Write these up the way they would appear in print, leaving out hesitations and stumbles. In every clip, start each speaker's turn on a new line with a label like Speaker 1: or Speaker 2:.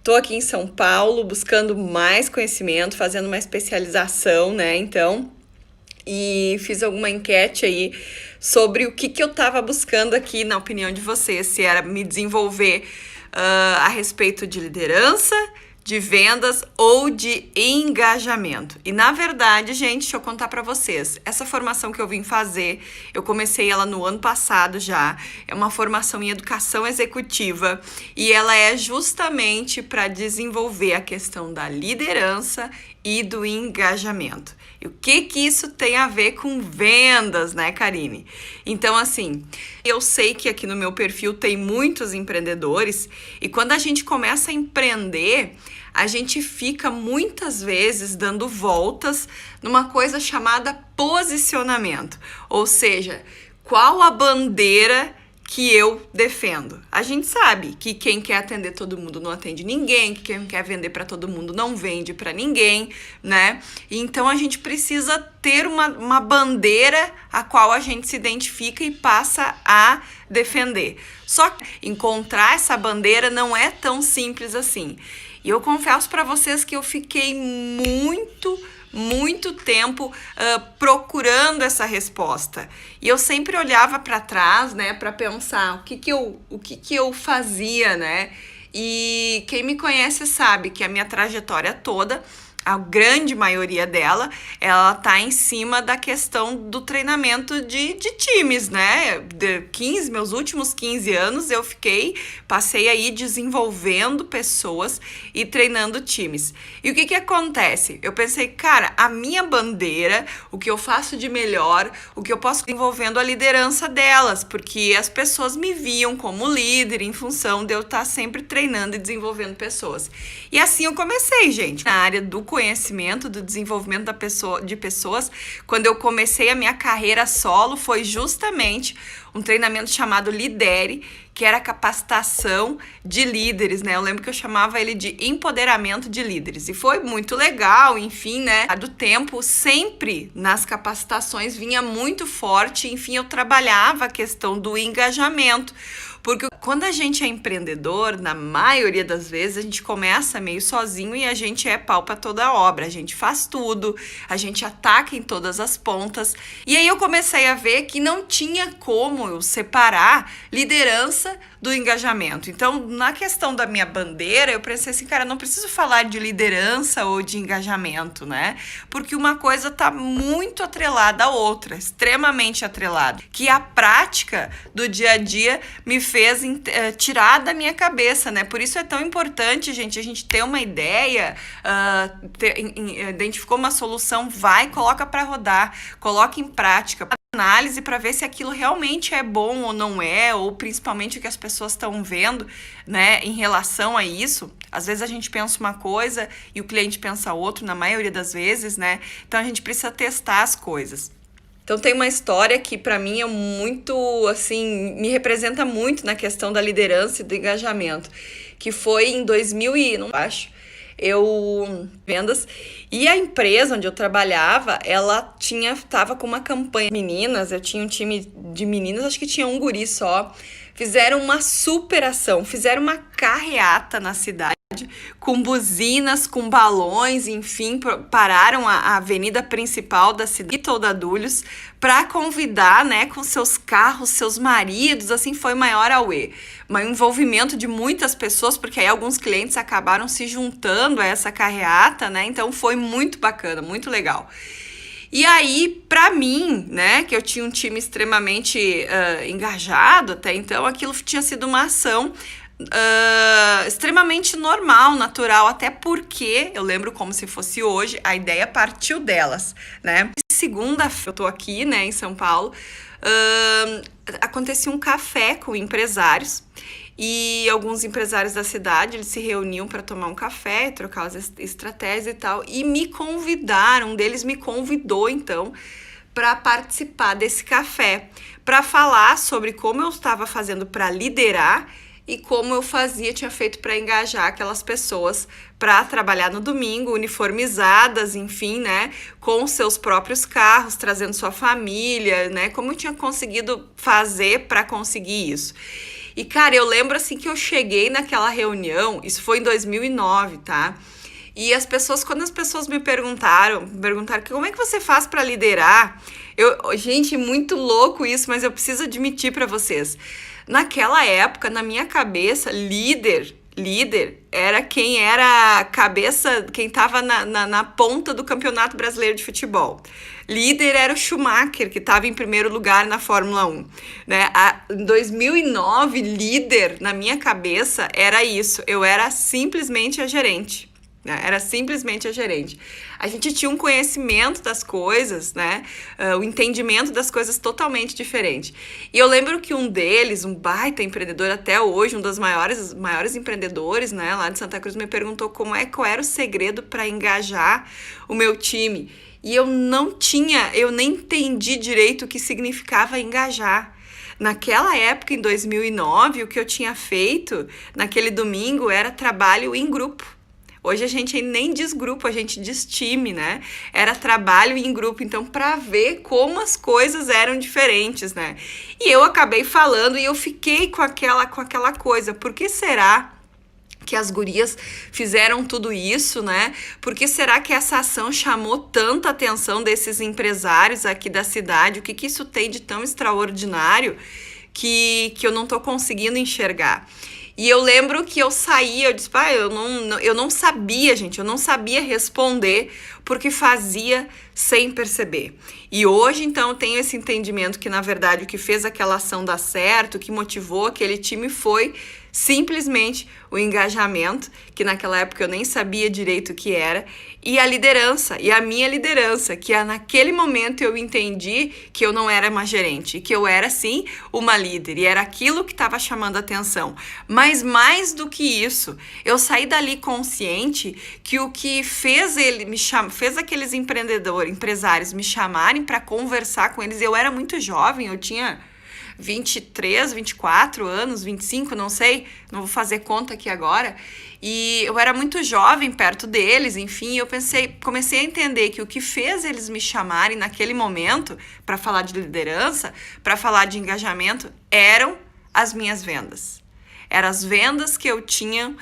Speaker 1: Estou aqui em São Paulo buscando mais conhecimento, fazendo uma especialização, né? Então, e fiz alguma enquete aí sobre o que eu estava buscando aqui, na opinião de vocês, se era me desenvolver a respeito de liderança, de vendas ou de engajamento. E na verdade, gente, deixa eu contar para vocês, essa formação que eu vim fazer, eu comecei ela no ano passado já, é uma formação em educação executiva e ela é justamente para desenvolver a questão da liderança e do engajamento. E o que isso tem a ver com vendas, né, Karine? Então, assim, eu sei que aqui no meu perfil tem muitos empreendedores e quando a gente começa a empreender, a gente fica muitas vezes dando voltas numa coisa chamada posicionamento. Ou seja, qual a bandeira que eu defendo? A gente sabe que quem quer atender todo mundo não atende ninguém, que quem quer vender para todo mundo não vende para ninguém, né? Então a gente precisa ter uma bandeira a qual a gente se identifica e passa a defender. Só que encontrar essa bandeira não é tão simples assim. E eu confesso para vocês que eu fiquei muito tempo procurando essa resposta. E eu sempre olhava para trás, né, para pensar o que eu fazia, né? E quem me conhece sabe que a minha trajetória toda, a grande maioria dela, ela tá em cima da questão do treinamento de times, né? Meus últimos 15 anos eu passei aí desenvolvendo pessoas e treinando times. E o que acontece? Eu pensei, cara, a minha bandeira, o que eu faço de melhor, o que eu posso desenvolvendo a liderança delas, porque as pessoas me viam como líder em função de eu estar sempre treinando e desenvolvendo pessoas. E assim eu comecei, gente, na área do conhecimento, do desenvolvimento de pessoas. Quando eu comecei a minha carreira solo, foi justamente um treinamento chamado Lidere, que era capacitação de líderes, né? Eu lembro que eu chamava ele de empoderamento de líderes. E foi muito legal, enfim, né? Do tempo, sempre nas capacitações vinha muito forte, enfim, eu trabalhava a questão do engajamento. Porque quando a gente é empreendedor, na maioria das vezes, a gente começa meio sozinho e a gente é pau pra toda a obra. A gente faz tudo, a gente ataca em todas as pontas. E aí eu comecei a ver que não tinha como eu separar liderança do engajamento. Então, na questão da minha bandeira, eu pensei assim, cara, não preciso falar de liderança ou de engajamento, né? Porque uma coisa tá muito atrelada à outra, extremamente atrelada. Que a prática do dia a dia me fez tirar da minha cabeça, né? Por isso é tão importante, gente, a gente ter uma ideia, identificou uma solução, coloca para rodar, coloca em prática, análise para ver se aquilo realmente é bom ou não é, ou principalmente o que as pessoas estão vendo, né, em relação a isso. Às vezes a gente pensa uma coisa e o cliente pensa outra, na maioria das vezes, né? Então a gente precisa testar as coisas. Então tem uma história que para mim é muito, assim, me representa muito na questão da liderança e do engajamento, que foi em 2000 e, não acho, vendas, e a empresa onde eu trabalhava, ela tava com uma campanha meninas, eu tinha um time de meninas, acho que tinha um guri só, fizeram uma super ação, fizeram uma carreata na cidade, com buzinas, com balões, enfim, pararam a avenida principal da cidade, toda Dulhos, para convidar, né, com seus carros, seus maridos, assim, foi maior auê. Um envolvimento de muitas pessoas, porque aí alguns clientes acabaram se juntando a essa carreata, né, então foi muito bacana, muito legal. E aí, pra mim, né, que eu tinha um time extremamente engajado até então, aquilo tinha sido uma ação extremamente normal, natural, até porque, eu lembro como se fosse hoje, a ideia partiu delas, né? Segunda, eu tô aqui, né, em São Paulo, acontecia um café com empresários e alguns empresários da cidade, eles se reuniam para tomar um café, trocar as estratégias e tal, e me convidaram, um deles me convidou, então, para participar desse café, para falar sobre como eu estava fazendo para liderar e como eu tinha feito para engajar aquelas pessoas para trabalhar no domingo, uniformizadas, enfim, né, com seus próprios carros, trazendo sua família, né, como eu tinha conseguido fazer para conseguir isso. E, cara, eu lembro assim que eu cheguei naquela reunião, isso foi em 2009, tá? E quando as pessoas me perguntaram como é que você faz para liderar? Gente, muito louco isso, mas eu preciso admitir para vocês. Naquela época, na minha cabeça, líder era quem era a cabeça, quem estava na ponta do Campeonato Brasileiro de Futebol. Líder era o Schumacher, que estava em primeiro lugar na Fórmula 1. Né? Em 2009, líder, na minha cabeça, era isso. Eu era simplesmente a gerente. Era simplesmente a gerente. A gente tinha um conhecimento das coisas, né? O entendimento das coisas totalmente diferente. E eu lembro que um deles, um baita empreendedor até hoje, um dos maiores empreendedores, né, lá de Santa Cruz, me perguntou qual era o segredo para engajar o meu time. E eu nem entendi direito o que significava engajar. Naquela época, em 2009, o que eu tinha feito naquele domingo era trabalho em grupo. Hoje a gente nem diz grupo, a gente diz time, né? Era trabalho em grupo, então para ver como as coisas eram diferentes, né? E eu acabei falando e eu fiquei com aquela coisa, por que será que as gurias fizeram tudo isso, né? Por que será que essa ação chamou tanta atenção desses empresários aqui da cidade? O que isso tem de tão extraordinário que eu não tô conseguindo enxergar? E eu lembro que eu saí, eu disse, eu não sabia, gente, eu não sabia responder porque fazia sem perceber. E hoje, então, eu tenho esse entendimento que, na verdade, o que fez aquela ação dar certo, o que motivou aquele time foi simplesmente o engajamento, que naquela época eu nem sabia direito o que era, e a liderança, e a minha liderança, que naquele momento eu entendi que eu não era uma gerente, que eu era sim uma líder, e era aquilo que estava chamando a atenção. Mas mais do que isso, eu saí dali consciente que o que fez fez aqueles empresários me chamarem para conversar com eles. Eu era muito jovem, eu tinha 23, 24 anos, 25, não sei, não vou fazer conta aqui agora, e eu era muito jovem perto deles, enfim, eu comecei a entender que o que fez eles me chamarem naquele momento para falar de liderança, para falar de engajamento, eram as minhas vendas. Eram as vendas que eu tinha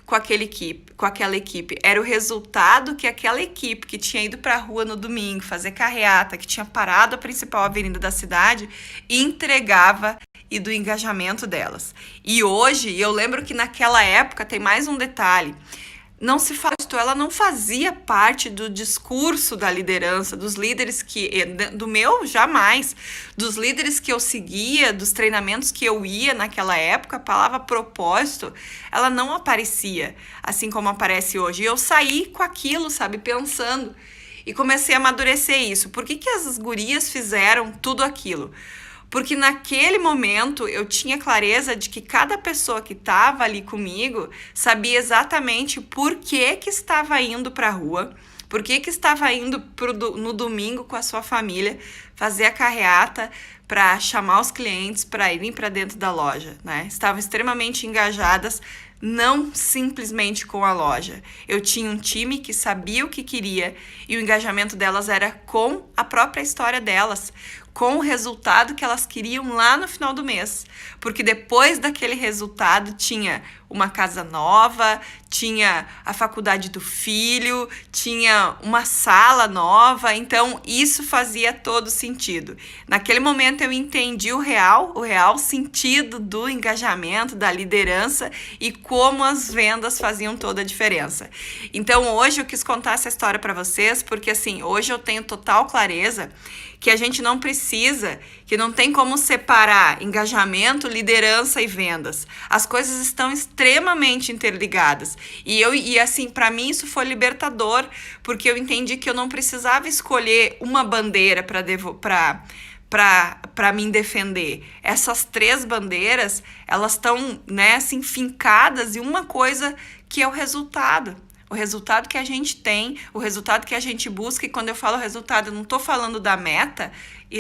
Speaker 1: com aquela equipe. Era o resultado que aquela equipe que tinha ido para a rua no domingo fazer carreata, que tinha parado a principal avenida da cidade, entregava e do engajamento delas. E hoje, eu lembro que naquela época, tem mais um detalhe, ela não fazia parte do discurso da liderança, dos líderes do meu, jamais, dos líderes que eu seguia, dos treinamentos que eu ia naquela época, a palavra propósito, ela não aparecia, assim como aparece hoje. E eu saí com aquilo, sabe, pensando, e comecei a amadurecer isso. Por que as gurias fizeram tudo aquilo? Porque naquele momento eu tinha clareza de que cada pessoa que estava ali comigo sabia exatamente por que estava indo para a rua, por que estava indo no domingo com a sua família fazer a carreata para chamar os clientes para irem para dentro da loja, né? Estavam extremamente engajadas, não simplesmente com a loja. Eu tinha um time que sabia o que queria e o engajamento delas era com a própria história delas, com o resultado que elas queriam lá no final do mês. Porque depois daquele resultado tinha uma casa nova, tinha a faculdade do filho, tinha uma sala nova, então isso fazia todo sentido. Naquele momento eu entendi o real sentido do engajamento, da liderança e como as vendas faziam toda a diferença. Então hoje eu quis contar essa história para vocês, porque assim, hoje eu tenho total clareza que a gente não precisa, que não tem como separar engajamento, liderança e vendas. As coisas estão extremamente interligadas. E assim, para mim isso foi libertador, porque eu entendi que eu não precisava escolher uma bandeira para me defender. Essas 3 bandeiras, elas estão, né, assim, fincadas em uma coisa que é o resultado. O resultado que a gente tem, o resultado que a gente busca, e quando eu falo resultado, eu não estou falando da meta,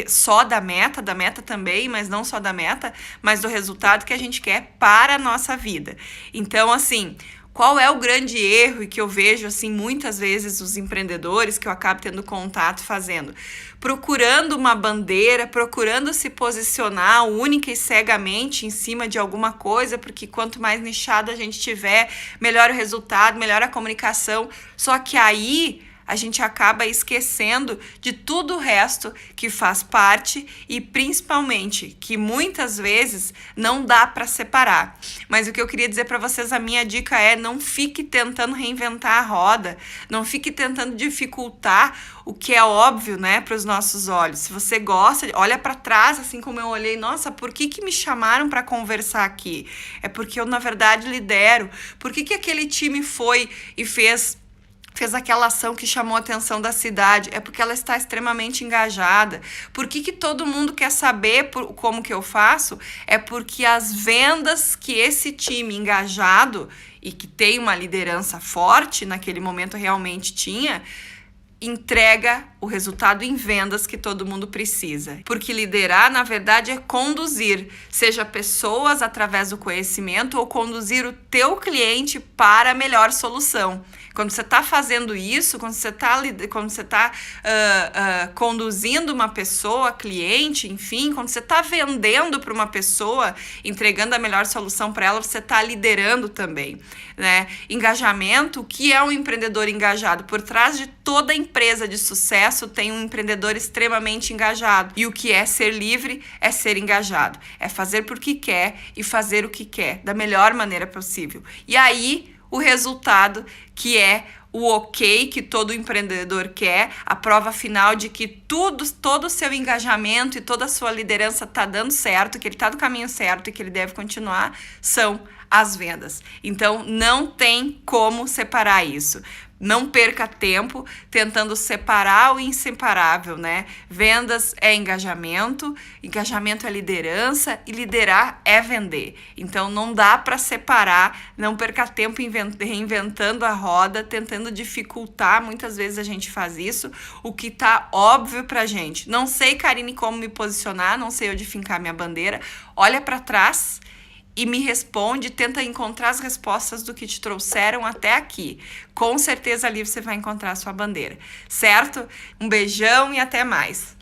Speaker 1: só da meta também, mas não só da meta, mas do resultado que a gente quer para a nossa vida. Então, assim, qual é o grande erro e que eu vejo, assim, muitas vezes os empreendedores que eu acabo tendo contato fazendo? Procurando uma bandeira, procurando se posicionar única e cegamente em cima de alguma coisa, porque quanto mais nichado a gente tiver, melhor o resultado, melhor a comunicação. Só que aí a gente acaba esquecendo de tudo o resto que faz parte e principalmente que muitas vezes não dá para separar. Mas o que eu queria dizer para vocês, a minha dica é: não fique tentando reinventar a roda, não fique tentando dificultar o que é óbvio, né, para os nossos olhos. Se você gosta, olha para trás, assim como eu olhei, nossa, por que me chamaram para conversar aqui? É porque eu, na verdade, lidero. Por que aquele time foi e fez aquela ação que chamou a atenção da cidade? É porque ela está extremamente engajada. Por que todo mundo quer saber como que eu faço? É porque as vendas que esse time engajado e que tem uma liderança forte, naquele momento realmente tinha, entrega o resultado em vendas que todo mundo precisa. Porque liderar, na verdade, é conduzir, seja pessoas através do conhecimento ou conduzir o teu cliente para a melhor solução. Quando você está fazendo isso, quando você está conduzindo uma pessoa, cliente, enfim, quando você está vendendo para uma pessoa, entregando a melhor solução para ela, você está liderando também, né? Engajamento, o que é um empreendedor engajado? Por trás de toda empresa de sucesso tem um empreendedor extremamente engajado. E o que é ser livre é ser engajado. É fazer porque quer e fazer o que quer, da melhor maneira possível. E aí, o resultado, que é o ok que todo empreendedor quer, a prova final de que todo o seu engajamento e toda a sua liderança está dando certo, que ele está no caminho certo e que ele deve continuar, são as vendas. Então, não tem como separar isso. Não perca tempo tentando separar o inseparável, né? Vendas é engajamento é liderança e liderar é vender. Então não dá para separar, não perca tempo reinventando a roda, tentando dificultar. Muitas vezes a gente faz isso, o que tá óbvio pra gente. Não sei, Karine, como me posicionar, não sei onde fincar minha bandeira. Olha para trás e me responde, tenta encontrar as respostas do que te trouxeram até aqui. Com certeza ali você vai encontrar a sua bandeira, certo? Um beijão e até mais.